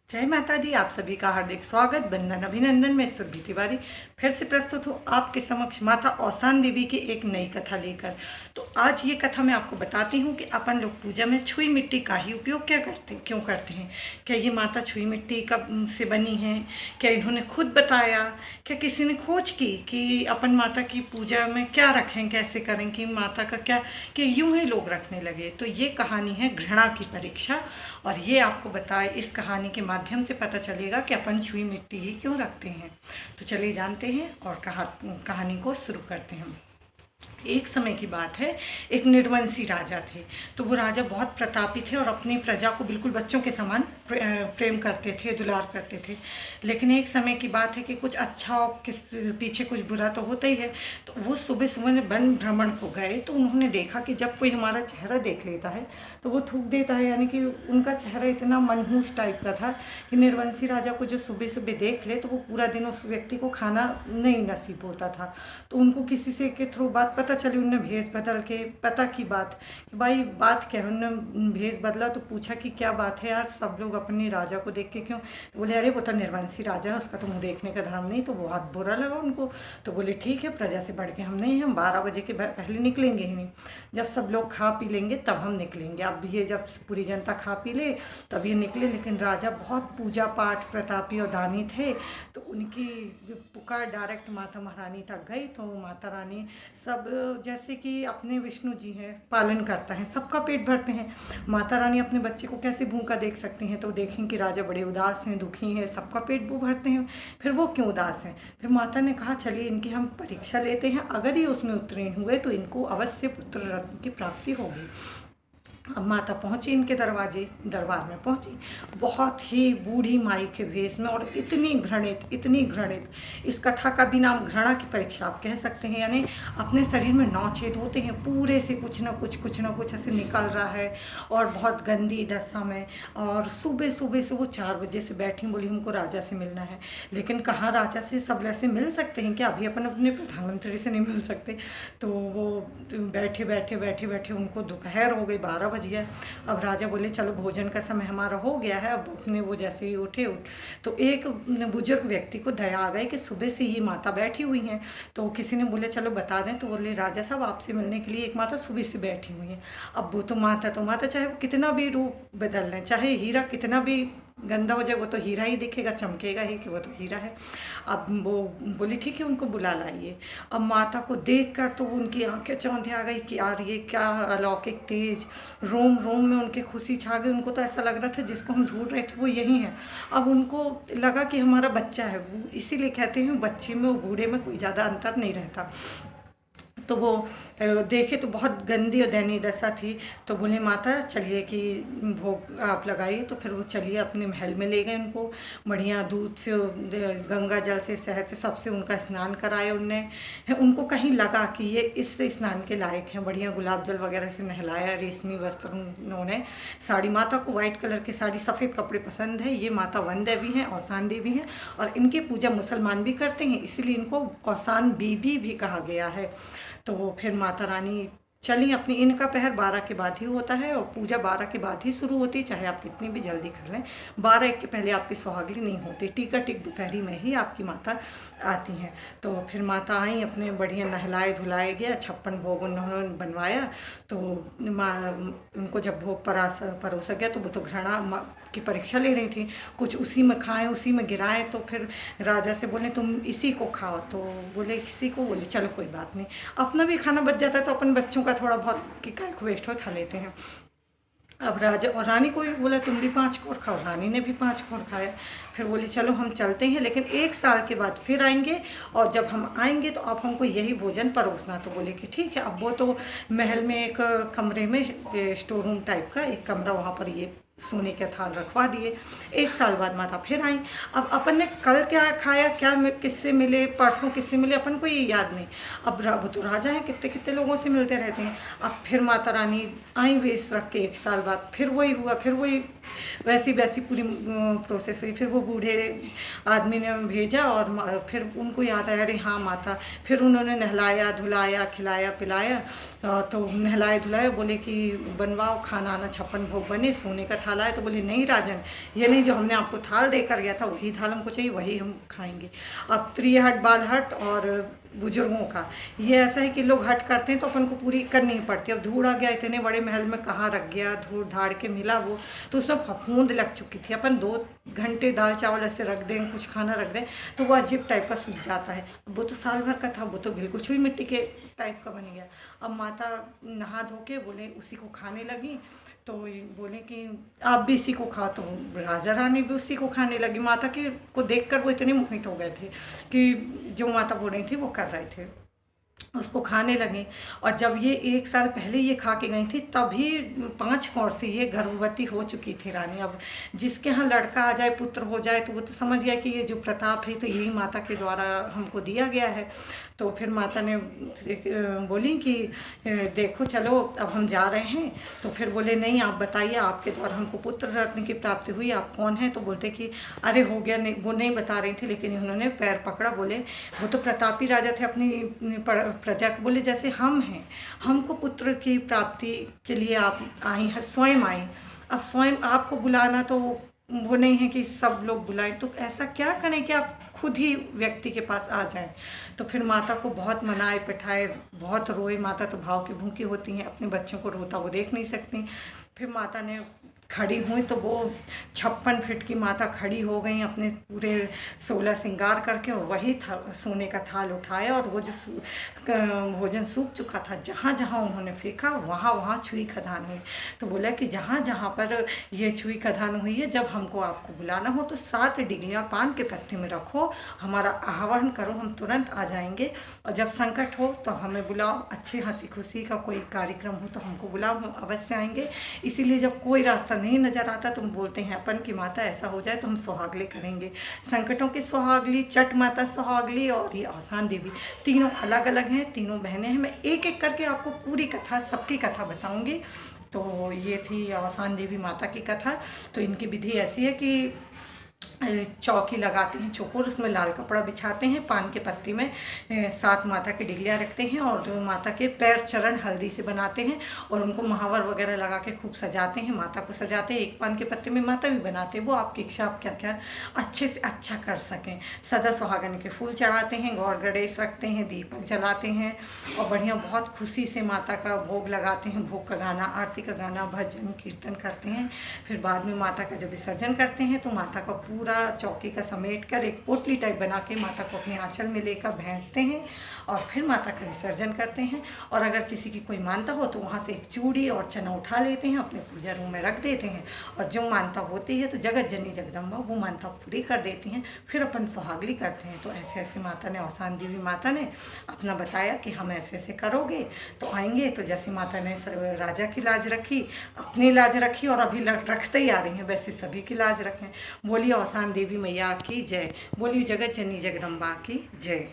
जय माता दी। आप सभी का हार्दिक स्वागत, वंदन, अभिनंदन। मैं सुरभि तिवारी फिर से प्रस्तुत हूँ आपके समक्ष माता औसान देवी की एक नई कथा लेकर। तो आज ये कथा मैं आपको बताती हूँ कि अपन लोग पूजा में छुई मिट्टी का ही उपयोग क्यों करते हैं। क्या ये माता छुई मिट्टी का से बनी है? क्या इन्होंने खुद बताया? क्या किसी ने खोज की कि अपन माता की पूजा में क्या रखें, कैसे करें कि माता का क्या कि यूं ही लोग रखने लगे। तो ये कहानी है घृणा की परीक्षा, और ये आपको बताए इस कहानी के माध्यम से पता चलेगा कि अपन छुई मिट्टी ही क्यों रखते हैं। तो चलिए जानते हैं और कहानी को शुरू करते हैं। एक समय की बात है, एक निर्वंशी राजा थे। तो वो राजा बहुत प्रतापी थे और अपनी प्रजा को बिल्कुल बच्चों के समान प्रेम करते थे, दुलार करते थे। लेकिन एक समय की बात है कि कुछ अच्छा और किस पीछे कुछ बुरा तो होता ही है। तो वो सुबह सुबह वन भ्रमण को गए तो उन्होंने देखा कि जब कोई हमारा चेहरा देख लेता है तो वो थूक देता है। यानी कि उनका चेहरा इतना मनहूस टाइप का था कि निर्वंशी राजा को जो सुबह सुबह देख ले तो वो पूरा दिन उस व्यक्ति को खाना नहीं नसीब होता था। तो उनको किसी से के थ्रू बात पता चली, उनने भेष बदल के पता की बात कि भाई बात क्या है। उन्होंने भेष बदला तो पूछा कि क्या बात है यार, सब लोग अपने राजा को देख के क्यों? तो बोले अरे वो तो निर्वंशी राजा है, उसका तो मुँह देखने का धर्म नहीं। तो बहुत बुरा लगा उनको। तो बोले ठीक है, प्रजा से बढ़ के हम नहीं हैं, हम 12 बजे के पहले निकलेंगे ही नहीं। जब सब लोग खा पी लेंगे तब हम निकलेंगे। अब ये जब पूरी जनता खा पी ले तब ये निकले। लेकिन राजा बहुत पूजा पाठ प्रतापी और दानी थे, तो उनकी पुकार डायरेक्ट माता महारानी तक गई। तो माता रानी सब जैसे कि अपने विष्णु जी हैं, पालन करता है, सबका पेट भरते हैं। माता रानी अपने बच्चे को कैसे भूखा देख सकती हैं? तो देखें कि राजा बड़े उदास हैं, दुखी हैं, सबका पेट वो भरते हैं, फिर वो क्यों उदास हैं? फिर माता ने कहा चलिए इनकी हम परीक्षा लेते हैं, अगर ये उसमें उत्तीर्ण हुए तो इनको अवश्य पुत्र रत्न की प्राप्ति होगी। अब माता पहुंची इनके दरबार में पहुंची, बहुत ही बूढ़ी माई के भेष में, और इतनी घृणित। इस कथा का भी नाम घृणा की परीक्षा आप कह सकते हैं। यानी अपने शरीर में 9 छेद होते हैं, पूरे से कुछ ना कुछ ऐसे निकल रहा है, और बहुत गंदी दशा में। और सुबह से वो 4 बजे से बैठी, बोली हमको राजा से मिलना है। लेकिन कहाँ राजा से सब ऐसे मिल सकते हैं क्या? अभी अपन अपने प्रधानमंत्री से नहीं मिल सकते। तो वो बैठे उनको दोपहर हो गई, 12 बज गया। अब राजा बोले चलो भोजन का समय हमारा हो गया है। अब अपने वो जैसे ही उठे तो एक बुजुर्ग व्यक्ति को दया आ गई कि सुबह से ये माता बैठी हुई हैं। तो किसी ने बोले चलो बता दें। तो बोले राजा साहब आपसे मिलने के लिए एक माता सुबह से बैठी हुई है। अब वो तो माता चाहे वो कितना भी रूप बदल लें, चाहे हीरा कितना भी गंदा हो जाए, वो तो हीरा ही दिखेगा, चमकेगा ही कि वो तो हीरा है। अब वो बोली ठीक है उनको बुला लाइए। अब माता को देखकर तो उनकी आंखें चौंधे आ गई कि यार ये क्या अलौकिक तेज, रोम रोम में उनकी खुशी छा गई। उनको तो ऐसा लग रहा था जिसको हम ढूंढ रहे थे वो यही है। अब उनको लगा कि हमारा बच्चा है, इसीलिए कहते हैं बच्चे में और बूढ़े में कोई ज़्यादा अंतर नहीं रहता। तो वो देखे तो बहुत गंदी और दयनीय दशा थी। तो बोले माता चलिए कि भोग आप लगाइए। तो फिर वो चलिए अपने महल में ले गए उनको, बढ़िया दूध से, गंगा जल से, शहद से, सबसे उनका स्नान कराए उनने। उनको कहीं लगा कि ये इस स्नान के लायक हैं, बढ़िया गुलाब जल वगैरह से नहलाया, रेशमी वस्त्र उन्होंने, साड़ी, माता को वाइट कलर की साड़ी, सफ़ेद कपड़े पसंद है। ये माता वन देवी हैं, औसान देवी हैं, और इनकी पूजा मुसलमान भी करते हैं, इसीलिए इनको औसान बीबी भी कहा गया है। तो फिर माता रानी चली अपनी, इनका पहर 12 के बाद ही होता है और पूजा 12 के बाद ही शुरू होती है, चाहे आप कितनी भी जल्दी कर लें। 12-1 के पहले आपकी सुहागली नहीं होती, टिक दोपहरी में ही आपकी माता आती हैं। तो फिर माता आई, अपने बढ़िया नहलाए धुलाए गया, 56 भोग उन्होंने बनवाया। तो उनको जब भोग परोसा गया तो वो तो घृणा की परीक्षा ले रही थी, कुछ उसी में खाएं उसी में गिराएं। तो फिर राजा से बोले तुम इसी को खाओ। तो बोले इसी को? बोले चलो कोई बात नहीं, अपना भी खाना बच जाता है तो अपन बच्चों का थोड़ा बहुत कि काय को वेस्ट हो खा लेते हैं। अब राजा और रानी को भी बोला तुम भी 5 कोर खाओ। रानी ने भी 5 कोर खाया। फिर बोली चलो हम चलते हैं, लेकिन 1 साल के बाद फिर आएंगे, और जब हम आएंगे तो आप हमको यही भोजन परोसना। तो बोले कि ठीक है। अब वो तो महल में एक कमरे में, स्टोर रूम टाइप का एक कमरा, वहाँ पर ये सोने के थाल रखवा दिए। 1 साल बाद माता फिर आई। अब अपन ने कल क्या खाया, क्या किससे मिले, परसों किससे मिले, अपन को ये याद नहीं। अब वो तो राजा है, कितने लोगों से मिलते रहते हैं। अब फिर माता रानी आई वेश रख के 1 साल बाद, फिर वही हुआ, फिर वही वैसी पूरी प्रोसेस हुई। फिर वो बूढ़े आदमी ने भेजा और फिर उनको याद आया अरे हाँ माता। फिर उन्होंने नहलाया धुलाया, खिलाया पिलाया। तो नहलाए धुलाए, बोले कि बनवाओ खाना आना, 56 भोग बने, सोने का थाल आए तो बोले नहीं राजन, ये नहीं, जो हमने आपको थाल देकर गया था वही थाल हमको चाहिए, वही हम खाएंगे। अब स्त्री हट बाल हट और बुजुर्गों का ये ऐसा है कि लोग हट करते हैं तो अपन को पूरी करनी ही पड़ती है। अब धूड़ आ गया, इतने बड़े महल में कहाँ रख गया, धूड़ धाड़ के मिला वो, तो उसमें फफूंद लग चुकी थी। अपन 2 घंटे दाल चावल ऐसे रख दें, कुछ खाना रख दें तो वो अजीब टाइप का सूख जाता है। वो तो साल भर का था, वो तो बिल्कुल छुई मिट्टी के टाइप का बन गया। अब माता नहा धो के बोले उसी को खाने लगी, तो बोले कि आप भी इसी को खाओ, तो राजा रानी भी उसी को खाने लगी। माता के को देखकर वो इतने मोहित हो गए थे कि जो माता बोल रही थी वो कर रहे थे, उसको खाने लगे। और जब ये 1 साल पहले ये खा के गई थी तभी 5 कौर से ये गर्भवती हो चुकी थी रानी। अब जिसके यहाँ लड़का आ जाए, पुत्र हो जाए, तो वो तो समझ गया कि ये जो प्रताप है तो यही माता के द्वारा हमको दिया गया है। तो फिर माता ने बोली कि देखो चलो अब हम जा रहे हैं। तो फिर बोले नहीं, आप बताइए, आपके द्वारा हमको पुत्र रत्न की प्राप्ति हुई, आप कौन हैं? तो बोलते कि अरे हो गया, नहीं वो नहीं बता रही थी, लेकिन उन्होंने पैर पकड़ा। बोले वो तो प्रतापी राजा थे, अपनी प्रजा को। बोले जैसे हम हैं, हमको पुत्र की प्राप्ति के लिए आप आई हैं, स्वयं आई। अब स्वयं आपको बुलाना तो वो नहीं है कि सब लोग बुलाएं, तो ऐसा क्या करें कि आप खुद ही व्यक्ति के पास आ जाएं। तो फिर माता को बहुत मनाए पिठाए, बहुत रोए। माता तो भाव की भूखी होती हैं, अपने बच्चों को रोता वो देख नहीं सकती। फिर माता ने खड़ी हुई तो वो 56 फीट की माता खड़ी हो गई, अपने पूरे 16 श्रृंगार करके, और वही था सोने का थाल उठाया। और वो जो भोजन सूख चुका था, जहाँ जहाँ उन्होंने फेंका वहाँ वहाँ छुई खदान हुई। तो बोला कि जहाँ जहाँ पर ये छुई खदान हुई है, जब हमको आपको बुलाना हो तो 7 डिगलियाँ पान के पत्ते में रखो, हमारा आह्वान करो, हम तुरंत आ जाएंगे। और जब संकट हो तो हमें बुलाओ, अच्छे हंसी खुशी का कोई कार्यक्रम हो तो हमको बुलाओ, हम अवश्य आएंगे। इसीलिए जब कोई रास्ता नहीं नज़र आता तुम बोलते हैं अपन की माता ऐसा हो जाए तो हम सुहागले करेंगे। संकटों की सुहागली, चट माता सुहागली और ये औसान देवी, तीनों अलग अलग हैं, तीनों बहनें हैं। मैं एक एक करके आपको पूरी कथा, सबकी कथा बताऊंगी। तो ये थी औसान देवी माता की कथा। तो इनकी विधि ऐसी है कि चौकी लगाते हैं चौकोर, उसमें लाल कपड़ा बिछाते हैं, पान के पत्ती में 7 माता की डिगलियाँ रखते हैं और माता के पैर चरण हल्दी से बनाते हैं और उनको महावर वगैरह लगा के खूब सजाते हैं। माता को सजाते हैं, एक पान के पत्ते में माता भी बनाते हैं। वो आपकी इच्छा, आप क्या क्या अच्छे से अच्छा कर सकें। सदा सुहागन के फूल चढ़ाते हैं, गौर गणेश रखते हैं, दीपक जलाते हैं और बढ़िया बहुत खुशी से माता का भोग लगाते हैं। भोग का गाना, आरती का गाना, भजन कीर्तन करते हैं। फिर बाद में माता का जब विसर्जन करते हैं तो माता का पूरा चौकी का समेट कर एक पोटली टाइप बना के माता को अपने आंचल में लेकर भेंटते हैं और फिर माता का विसर्जन करते हैं। और अगर किसी की कोई मानता हो तो वहाँ से एक चूड़ी और चना उठा लेते हैं, अपने पूजा रूम में रख देते हैं और जो मानता होती है तो जगत जननी जगदम्बा वो मानता पूरी कर देती हैं। फिर अपन सुहागली करते हैं। तो ऐसे ऐसे माता ने, औसान देवी माता ने अपना बताया कि हम ऐसे ऐसे करोगे तो आएंगे। तो जैसे माता ने राजा की लाज रखी, अपनी लाज रखी और अभी रखते ही आ रही हैं, वैसे सभी की लाज रखें। बोलिए औसान देवी मैया की जय, बोलिए जगत जननी जगदम्बा की जय।